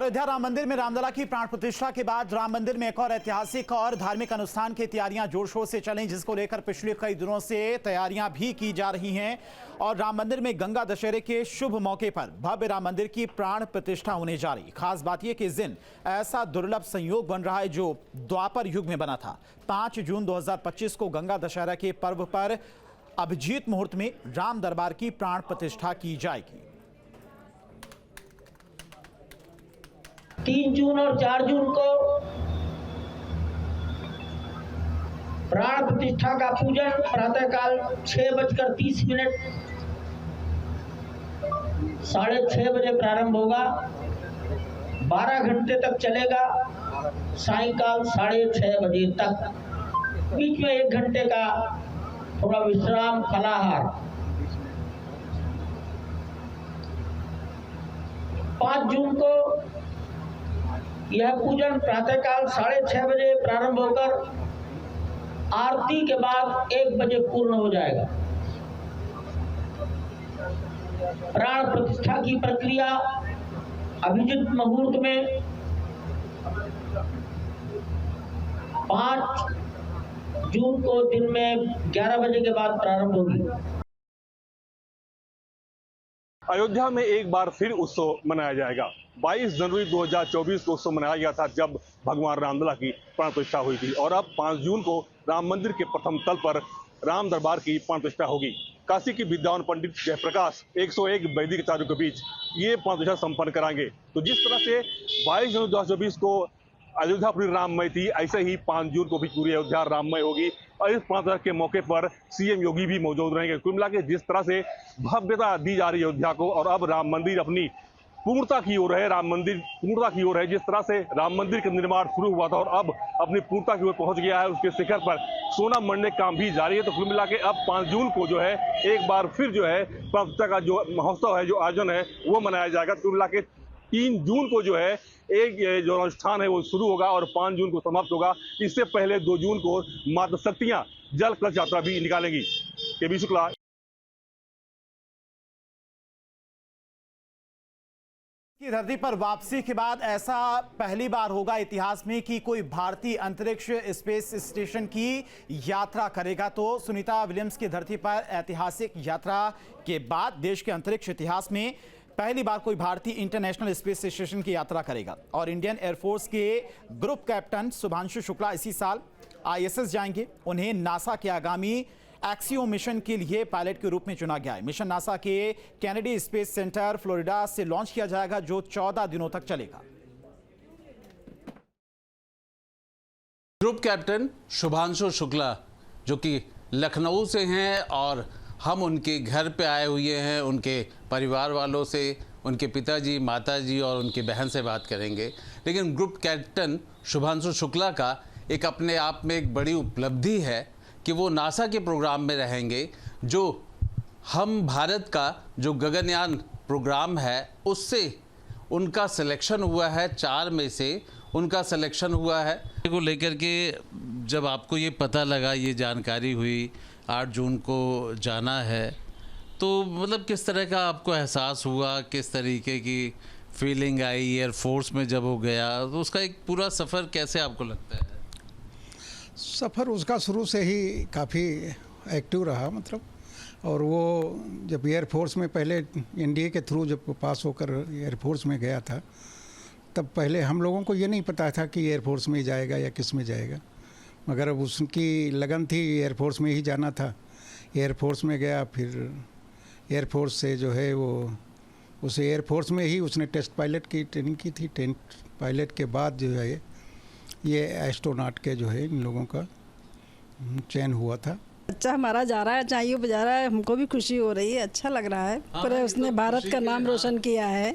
अयोध्या राम मंदिर में रामलला की प्राण प्रतिष्ठा के बाद राम मंदिर में एक और ऐतिहासिक और धार्मिक अनुष्ठान की तैयारियां जोर शोर से चलें, जिसको लेकर पिछले कई दिनों से तैयारियां भी की जा रही हैं। और राम मंदिर में गंगा दशहरे के शुभ मौके पर भव्य राम मंदिर की प्राण प्रतिष्ठा होने जा रही। खास बात यह कि इस दिन ऐसा दुर्लभ संयोग बन रहा है जो द्वापर युग में बना था। 5 जून 2025 को गंगा दशहरा के पर्व पर अभिजीत मुहूर्त में राम दरबार की प्राण प्रतिष्ठा की जाएगी। 3 जून और 4 जून को प्राण प्रतिष्ठा का पूजन प्रातःकाल 6:30 6:30 बजे प्रारंभ होगा, 12 घंटे तक चलेगा, सायंकाल 6:30 बजे तक। बीच में 1 घंटे का थोड़ा विश्राम, फलाहार। 5 जून को यह पूजन प्रातःकाल 6:30 बजे प्रारंभ होकर आरती के बाद 1 बजे पूर्ण हो जाएगा। प्राण प्रतिष्ठा की प्रक्रिया अभिजीत मुहूर्त में 5 जून को दिन में 11 बजे के बाद प्रारंभ होगी। अयोध्या में एक बार फिर उत्सव मनाया जाएगा। 22 जनवरी 2024 को उत्सव मनाया गया था जब भगवान रामलला की प्राण प्रतिष्ठा हुई थी, और अब 5 जून को राम मंदिर के प्रथम तल पर राम दरबार की प्राण प्रतिष्ठा होगी। काशी की विद्वान पंडित जयप्रकाश 101 वैदिक आचार्यों के बीच ये प्राण प्रतिष्ठा संपन्न कराएंगे। तो जिस तरह से 22 जनवरी 2024 को अयोध्या पूरी राममय थी, ऐसे ही 5 जून को भी पूरी अयोध्या राममय होगी। और इस प्राण प्रतिष्ठा के मौके पर सीएम योगी भी मौजूद रहेंगे। कुल मिला के जिस तरह से भव्यता दी जा रही है अयोध्या को, और अब राम मंदिर अपनी पूर्णता की ओर है, राम मंदिर पूर्णता की ओर है। जिस तरह से राम मंदिर का निर्माण शुरू हुआ था और अब अपनी पूर्णता की ओर पहुंच गया है, उसके शिखर पर सोना मढ़ने का काम भी जारी है। तो कुल मिला के अब 5 जून को जो है एक बार फिर जो है प्राण प्रतिष्ठा का जो महोत्सव है, जो आयोजन है, वो मनाया जाएगा। कुल मिला के 3 जून को जो है एक जो अनुष्ठान है वो शुरू होगा और 5 जून को समाप्त होगा। इससे पहले 2 जून को माता शक्तियां जल कलश यात्रा भी निकालेंगी। केबी शुक्ला। की धरती पर वापसी के बाद ऐसा पहली बार होगा इतिहास में कि कोई भारतीय अंतरिक्ष स्पेस स्टेशन की यात्रा करेगा। तो सुनीता विलियम्स की धरती पर ऐतिहासिक यात्रा के बाद देश के अंतरिक्ष इतिहास में पहली बार कोई भारतीय इंटरनेशनल स्पेस स्टेशन की यात्रा करेगा। और इंडियन एयरफोर्स के ग्रुप कैप्टन शुभांशु शुक्ला इसी साल ISS जाएंगे। उन्हें नासा के आगामी एक्सियो मिशन के लिए पायलट के रूप में चुना गया है। मिशन नासा के कैनेडी स्पेस सेंटर फ्लोरिडा से लॉन्च किया जाएगा, जो 14 दिनों तक चलेगा। ग्रुप कैप्टन शुभांशु शुक्ला जो कि लखनऊ से हैं, और हम उनके घर पे आए हुए हैं, उनके परिवार वालों से, उनके पिताजी, माताजी और उनकी बहन से बात करेंगे। लेकिन ग्रुप कैप्टन शुभांशु शुक्ला का एक अपने आप में एक बड़ी उपलब्धि है कि वो नासा के प्रोग्राम में रहेंगे। जो हम भारत का जो गगनयान प्रोग्राम है उससे उनका सिलेक्शन हुआ है, 4 में से उनका सिलेक्शन हुआ है। को लेकर के जब आपको ये पता लगा, ये जानकारी हुई 8 जून को जाना है, तो मतलब किस तरह का आपको एहसास हुआ, किस तरीके की फीलिंग आई एयरफोर्स में जब वो गया, तो उसका एक पूरा सफ़र कैसे आपको लगता है? सफ़र उसका शुरू से ही काफ़ी एक्टिव रहा, मतलब। और वो जब एयरफोर्स में पहले NDA के थ्रू जब पास होकर एयरफोर्स में गया था, तब पहले हम लोगों को ये नहीं पता था कि एयरफोर्स में जाएगा या किस में जाएगा, मगर अब उसकी लगन थी, एयरफोर्स में ही जाना था। एयरफोर्स में गया, फिर एयरफोर्स से जो है वो उस एयरफोर्स में ही उसने टेस्ट पायलट की ट्रेनिंग की थी। टेस्ट पायलट के बाद जो है ये एस्ट्रोनॉट के जो है इन लोगों का चयन हुआ था। बच्चा हमारा जा रहा है, चाहिए बजा रहा है, हमको भी खुशी हो रही है, अच्छा लग रहा है। पर उसने भारत का नाम रोशन किया है,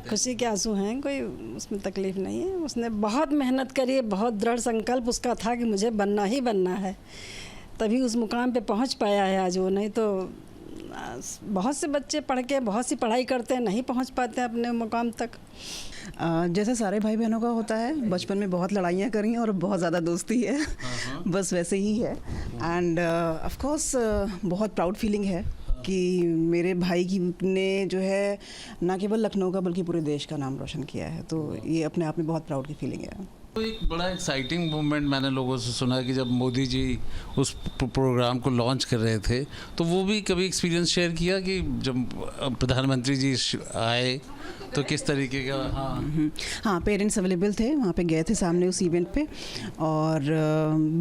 खुशी के आंसू हैं, कोई उसमें तकलीफ नहीं है। उसने बहुत मेहनत करी है, बहुत दृढ़ संकल्प उसका था कि मुझे बनना ही बनना है, तभी उस मुकाम पे पहुंच पाया है आज वो। नहीं तो बहुत से बच्चे पढ़ के बहुत सी पढ़ाई करते हैं, नहीं पहुंच पाते हैं अपने मुकाम तक। जैसे सारे भाई बहनों का होता है, बचपन में बहुत लड़ाइयाँ करी और बहुत ज़्यादा दोस्ती है, बस वैसे ही है। एंड ऑफ कोर्स बहुत प्राउड फीलिंग है कि मेरे भाई की ने जो है ना केवल लखनऊ का बल्कि पूरे देश का नाम रोशन किया है, तो ये अपने आप में बहुत प्राउड की फीलिंग है। तो एक बड़ा एक्साइटिंग मोमेंट मैंने लोगों से सुना कि जब मोदी जी उस प्रोग्राम को लॉन्च कर रहे थे, तो वो भी कभी एक्सपीरियंस शेयर किया कि जब प्रधानमंत्री जी आए तो किस तरीके का? हाँ, पेरेंट्स अवेलेबल थे, वहाँ पे गए थे सामने उस इवेंट पे, और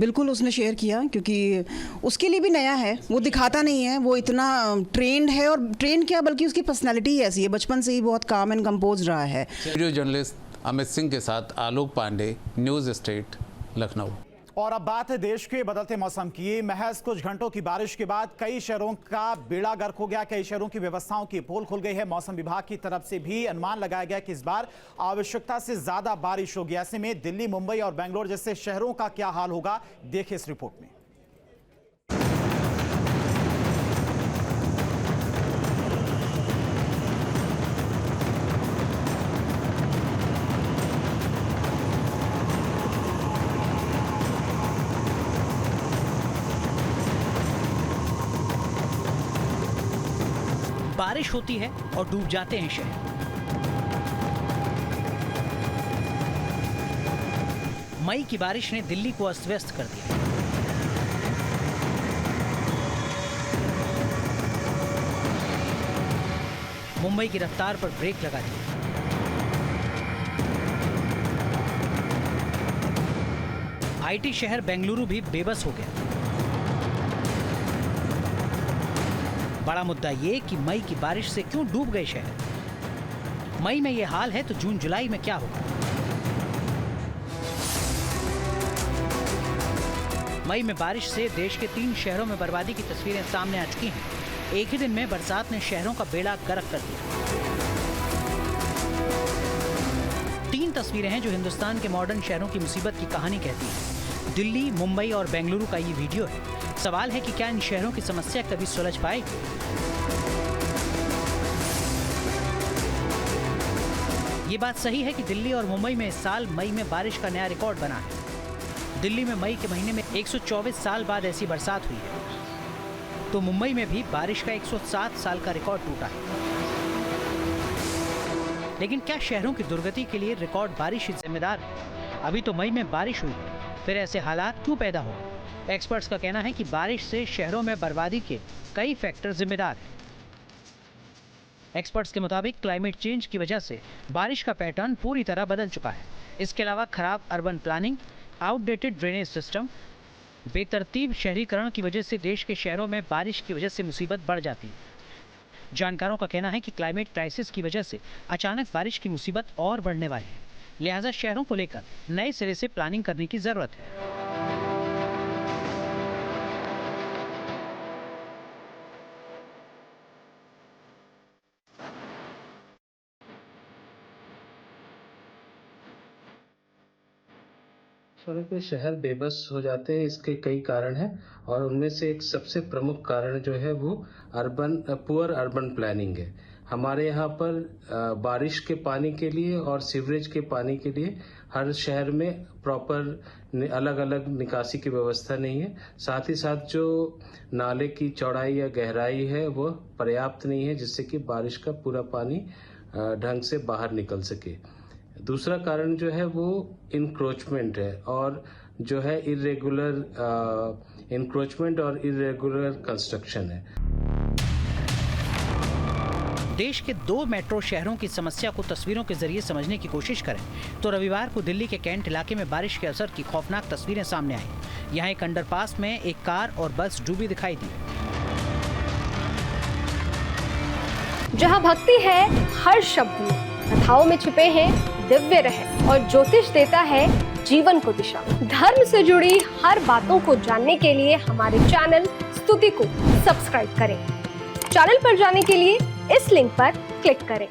बिल्कुल उसने शेयर किया, क्योंकि उसके लिए भी नया है, वो दिखाता नहीं है, वो इतना ट्रेंड है, और ट्रेंड क्या बल्कि उसकी पर्सनैलिटी ही ऐसी है, बचपन से ही बहुत काम एंड कंपोज रहा है। वीडियो जर्नलिस्ट अमित सिंह के साथ आलोक पांडे, न्यूज़ स्टेट, लखनऊ। और अब बात है देश के बदलते मौसम की। महज कुछ घंटों की बारिश के बाद कई शहरों का बेड़ा गर्क हो गया, कई शहरों की व्यवस्थाओं की पोल खुल गई है। मौसम विभाग की तरफ से भी अनुमान लगाया गया कि इस बार आवश्यकता से ज्यादा बारिश होगी। ऐसे में दिल्ली, मुंबई और बेंगलोर जैसे शहरों का क्या हाल होगा, देखिए इस रिपोर्ट में। बारिश होती है और डूब जाते हैं शहर। मई की बारिश ने दिल्ली को अस्त व्यस्त कर दिया। मुंबई की रफ्तार पर ब्रेक लगा दी। आईटी शहर बेंगलुरु भी बेबस हो गया। बड़ा मुद्दा ये कि मई की बारिश से क्यों डूब गए शहर। मई में ये हाल है तो जून जुलाई में क्या होगा? मई में बारिश से देश के 3 शहरों में बर्बादी की तस्वीरें सामने आ चुकी हैं। एक ही दिन में बरसात ने शहरों का बेड़ा गर्क कर दिया। 3 तस्वीरें हैं जो हिंदुस्तान के मॉडर्न शहरों की मुसीबत की कहानी कहती हैं। दिल्ली, मुंबई और बेंगलुरु का ये वीडियो है। सवाल है कि क्या इन शहरों की समस्या कभी सुलझ पाएगी? ये बात सही है कि दिल्ली और मुंबई में इस साल मई में बारिश का नया रिकॉर्ड बना है। दिल्ली में मई के महीने में 124 साल बाद ऐसी बरसात हुई है, तो मुंबई में भी बारिश का 107 साल का रिकॉर्ड टूटा है। लेकिन क्या शहरों की दुर्गति के लिए रिकॉर्ड बारिश ही जिम्मेदार है? अभी तो मई में बारिश हुई है, फिर ऐसे हालात क्यों पैदा हो? एक्सपर्ट्स का कहना है कि बारिश से शहरों में बर्बादी के कई फैक्टर जिम्मेदार हैं। एक्सपर्ट्स के मुताबिक क्लाइमेट चेंज की वजह से बारिश का पैटर्न पूरी तरह बदल चुका है। इसके अलावा खराब urban planning, outdated drainage system, बेतरतीब शहरीकरण की वजह से देश के शहरों में बारिश की वजह से मुसीबत बढ़ जाती है। जानकारों का कहना है कि क्लाइमेट क्राइसिस की वजह से अचानक बारिश की मुसीबत और बढ़ने वाली है, लिहाजा शहरों को लेकर नए सिरे से प्लानिंग करने की जरूरत है। सड़क पे शहर बेबस हो जाते हैं, इसके कई कारण हैं, और उनमें से एक सबसे प्रमुख कारण जो है वो पुअर अर्बन प्लानिंग है। हमारे यहाँ पर बारिश के पानी के लिए और सीवरेज के पानी के लिए हर शहर में प्रॉपर अलग अलग निकासी की व्यवस्था नहीं है। साथ ही साथ जो नाले की चौड़ाई या गहराई है वो पर्याप्त नहीं है, जिससे कि बारिश का पूरा पानी ढंग से बाहर निकल सके। दूसरा कारण जो है वो इंक्रोचमेंट है, और जो है इरेगुलर इंक्रोचमेंट और इरेगुलर कंस्ट्रक्शन है। देश के 2 मेट्रो शहरों की समस्या को तस्वीरों के जरिए समझने की कोशिश करें तो रविवार को दिल्ली के कैंट इलाके में बारिश के असर की खौफनाक तस्वीरें सामने आई। यहाँ एक अंडरपास में एक कार और बस डूबी दिखाई दी। जहाँ भक्ति है हर शब्द में, कथाओं में छुपे हैं दिव्य रहस्य, और ज्योतिष देता है जीवन को दिशा। धर्म से जुड़ी हर बातों को जानने के लिए हमारे चैनल स्तुति को सब्सक्राइब करें। चैनल पर जाने के लिए इस लिंक पर क्लिक करें।